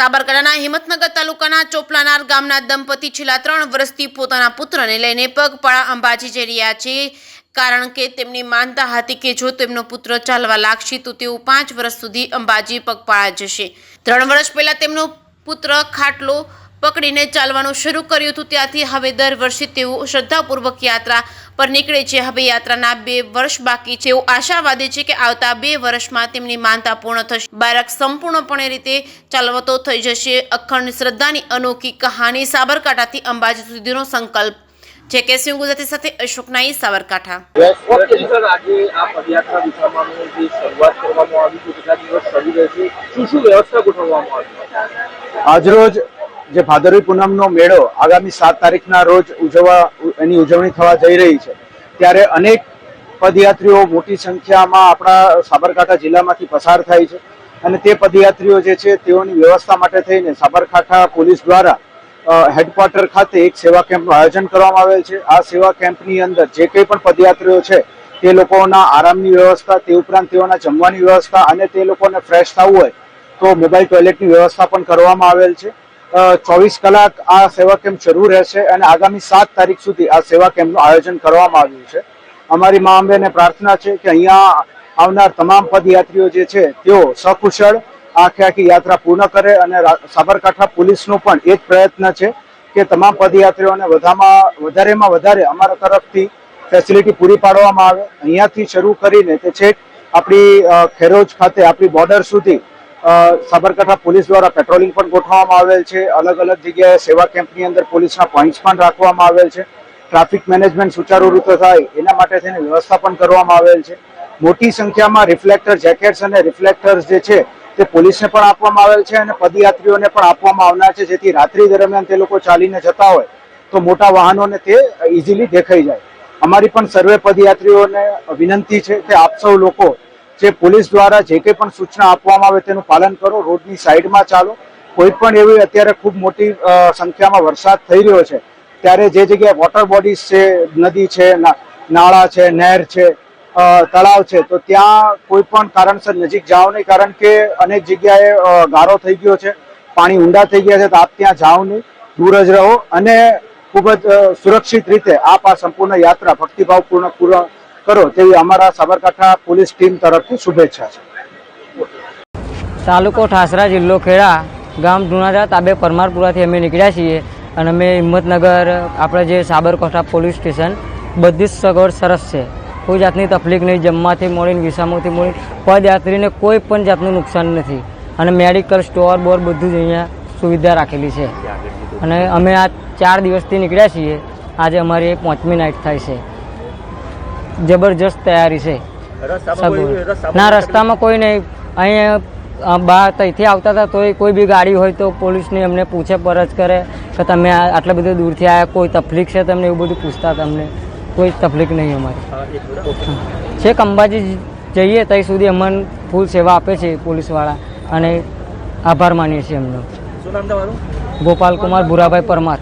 સાબરકાંઠાના હિંમતનગર તાલુકાના ચોપલાનાર ગામના દંપતી છેલ્લા 3 વર્ષથી પોતાના પુત્રને લઈને પગપાળા અંબાજી જઈ રહ્યા છે, કારણ કે તેમની માનતા હતી કે જો તેમનો પુત્ર ચાલવા લાગશે તો તેઓ 5 વર્ષ સુધી અંબાજી પગપાળા જશે। 3 વર્ષ પહેલા તેમનો પુત્ર ખાટલો પકડીને ચાલવાનું શરૂ કર્યું હતું, ત્યાંથી હવે દર વર્ષે તેઓ શ્રદ્ધાપૂર્વક યાત્રા પર નીકળે છે। હવે યાત્રાના 2 વર્ષ બાકી છે। તેઓ આશાવાદી છે કે આવતા 2 વર્ષમાં તેમની માનતા પૂર્ણ થશે, બાળક સંપૂર્ણપણે રીતે ચાલવતો થઈ જશે। અખંડ શ્રદ્ધાની અનોખી કહાની સાબરકાંઠાથી અંબાજી સુધીનો સંકલ્પ છે। કેસી ગુજરાતી સાથે અશોક નાઈ, સાબરકાંઠા। આજરોજ જે ભાદરવી પૂનમનો મેળો આગામી 7 તારીખના રોજ ઉજવણી થવા જઈ રહી છે, ત્યારે અનેક પદયાત્રીઓ મોટી સંખ્યામાં આપણા સાબરકાંઠા જિલ્લામાંથી પસાર થાય છે અને તે પદયાત્રીઓ જે છે તેઓની વ્યવસ્થા માટે થઈને સાબરકાંઠા પોલીસ દ્વારા હેડક્વાર્ટર ખાતે એક સેવા કેમ્પનું આયોજન કરવામાં આવેલ છે। આ સેવા કેમ્પની અંદર જે કંઈ પણ પદયાત્રીઓ છે તે લોકોના આરામની વ્યવસ્થા, તે ઉપરાંત તેઓના જમવાની વ્યવસ્થા અને તે લોકોને ફ્રેશ થવું હોય તો મોબાઈલ ટોયલેટની વ્યવસ્થા પણ કરવામાં આવેલ છે। 24 કલાક આ સેવા કેમ્પ શરૂ રહેશે અને આગામી 7 તારીખ સુધી આ સેવા કેમ્પનું આયોજન કરવામાં આવ્યું છે। અમારી મા અંબેને પ્રાર્થના છે કે અહીંયા આવનાર તમામ પદયાત્રીઓ જે છે તેઓ સકુશળ આખી યાત્રા પૂર્ણ કરે અને સાબરકાંઠા પોલીસનો પણ એ જ પ્રયત્ન છે કે તમામ પદયાત્રીઓને વધારેમાં વધારે અમારા તરફથી ફેસિલિટી પૂરી પાડવામાં આવે। અહીંયાથી શરૂ કરીને તે છેક આપણી ખેરોજ ખાતે આપણી બોર્ડર સુધી સાબરકાંઠા પોલીસ દ્વારા પેટ્રોલિંગ પણ ગોઠવવામાં આવેલ છે। અલગ અલગ જગ્યાએ સેવા કેમ્પની અંદર પોલીસના પોઈન્ટ્સ પણ રાખવામાં આવેલ છે। ટ્રાફિક મેનેજમેન્ટ સુચારુ રીતે થાય એના માટે થઈને વ્યવસ્થા પણ કરવામાં આવેલ છે। મોટી સંખ્યામાં રિફ્લેક્ટર જેકેટ્સ અને રિફ્લેક્ટર્સ જે છે તે પોલીસને પણ આપવામાં આવેલ છે અને પદયાત્રીઓને પણ આપવામાં આવનાર છે, જેથી રાત્રિ દરમિયાન તે લોકો ચાલીને જતા હોય તો મોટા વાહનોને તે ઇઝીલી દેખાઈ જાય। અમારી પણ સર્વે પદયાત્રીઓને વિનંતી છે કે આપ સૌ લોકો જે પોલીસ દ્વારા જે કંઈ પણ સૂચના આપવામાં આવે તેનું પાલન કરો, રોડની સાઈડમાં ચાલો। કોઈ પણ એવી અત્યારે ખૂબ મોટી સંખ્યામાં વરસાદ થઈ રહ્યો છે ત્યારે જે જગ્યાએ વોટર બોડીઝ છે, નદી છે, નાળા છે, નહેર છે, તળાવ છે, તો ત્યાં કોઈ પણ કારણસર નજીક જાઓ નહીં, કારણ કે અનેક જગ્યાએ ગારો થઈ ગયો છે, પાણી ઊંડા થઈ ગયા છે, તો આપ ત્યાં જાઓ નહીં, દૂર જ રહો અને ખૂબ જ સુરક્ષિત રીતે આપ આ સંપૂર્ણ યાત્રા ભક્તિભાવપૂર્ણ પૂર્ણ કરો તેવી અમારા સાબરકાંઠા પોલીસ ટીમ તરફથી શુભેચ્છા છે। તાલુકો ઠાસરા, જિલ્લો ખેડા, ગામ ધુણાજા તાબે પરમારપુરાથી અમે નીકળ્યા છીએ અને અમે હિંમતનગર આપણે જે સાબરકાંઠા પોલીસ સ્ટેશન બધી જ સગવડ સરસ છે, કોઈ જાતની તકલીફ નહીં, જમવાથી મળીને વિસામોથી મળીને પદયાત્રીને કોઈ પણ જાતનું નુકસાન નથી અને મેડિકલ સ્ટોર બોર બધું જ અહીંયા સુવિધા રાખેલી છે અને અમે આ 4 દિવસથી નીકળ્યા છીએ। આજે અમારી 5મી નાઇટ થાય છે। જબરજસ્ત તૈયારી છે। ના, રસ્તામાં કોઈ નહીં, અહીંયા બહાર ત્યાંથી આવતા હતા તોય કોઈ બી ગાડી હોય તો પોલીસની અમને પૂછપરછ કરે કે તમે આટલા બધા દૂરથી આવ્યા, કોઈ તકલીફ છે તમને, એવું બધું પૂછતા તમને, કોઈ તકલીફ નહીં અમારી। છેક અંબાજી જઈએ ત્યાં સુધી અમને ફૂલ સેવા આપે છે પોલીસવાળા અને આભાર માનીએ છીએ એમનો। શું નામ તમારું? ગોપાલ કુમાર ભુરાભાઈ પરમાર।